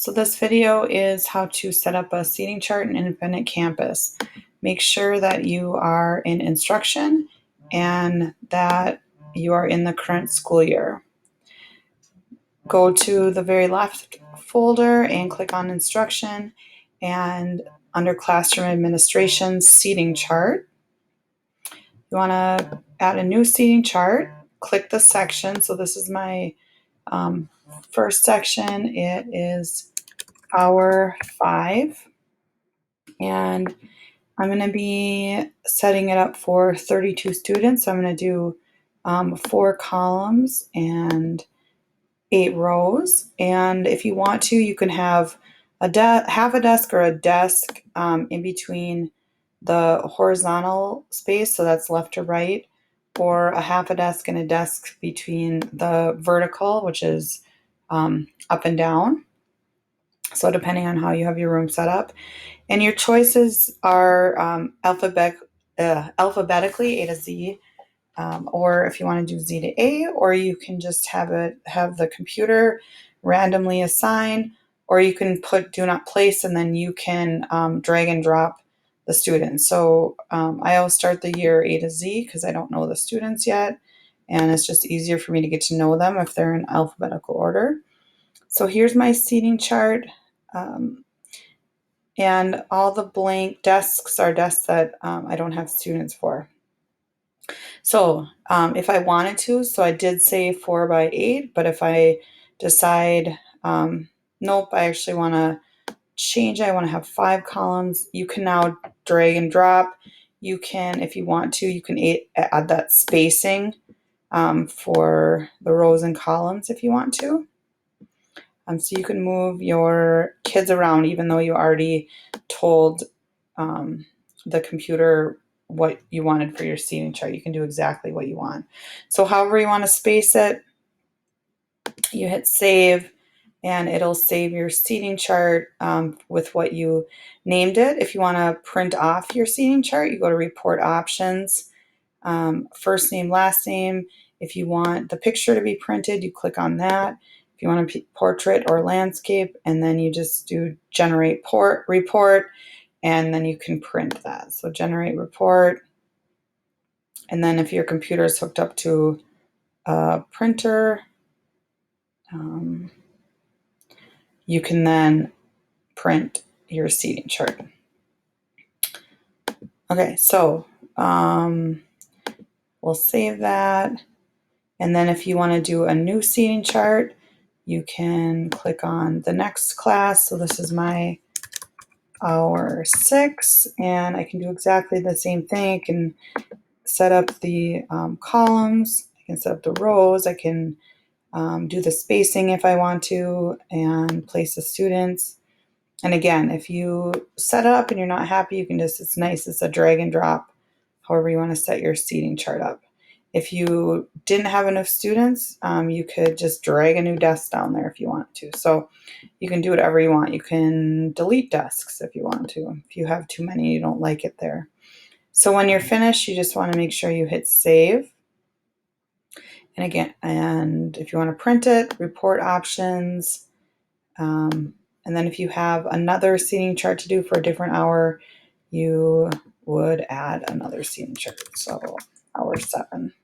So this video is how to set up a seating chart in Independent Campus. Make sure that you are in instruction and that you are in the current school year. Go to the very left folder and click on instruction, and under classroom administration, seating chart. You want to add a new seating chart, click the section. So this is my first section. It is hour 5, and I'm going to be setting it up for 32 students. So I'm going to do 4 columns and 8 rows. And if you want to, you can have half a desk or a desk in between the horizontal space, so that's left to right, or a half a desk and a desk between the vertical, which is up and down. So depending on how you have your room set up. And your choices are alphabetically A to Z, or if you want to do Z to A, or you can just have the computer randomly assign, or you can put do not place, and then you can drag and drop the students. So I always start the year A to Z because I don't know the students yet, and it's just easier for me to get to know them if they're in alphabetical order. So here's my seating chart. And all the blank desks are desks that I don't have students for. So if I wanted to, so I did say 4 by 8, but if I decide, nope, I actually want to change, I want to have 5 columns, you can now drag and drop. You can, if you want to, you can add that spacing for the rows and columns if you want to. So you can move your kids around even though you already told the computer what you wanted for your seating chart. You can do exactly what you want. So however you want to space it, you hit save and it'll save your seating chart with what you named it. If you want to print off your seating chart, you go to report options, first name, last name. If you want the picture to be printed, you click on that. If you want a portrait or landscape, and then you just do generate report, and then you can print that. So generate report, and then if your computer is hooked up to a printer, you can then print your seating chart. Okay, so we'll save that. And then if you want to do a new seating chart, you can click on the next class. So this is my hour 6, and I can do exactly the same thing. I can set up the columns, I can set up the rows, I can do the spacing if I want to, and place the students. And again, if you set up and you're not happy, you can just, it's nice, it's a drag and drop, however you want to set your seating chart up. If you didn't have enough students, you could just drag a new desk down there if you want to. So you can do whatever you want. You can delete desks if you want to. If you have too many, you don't like it there. So when you're finished, you just want to make sure you hit save. And again, and if you want to print it, report options. And then if you have another seating chart to do for a different hour, you would add another seating chart. So hour 7.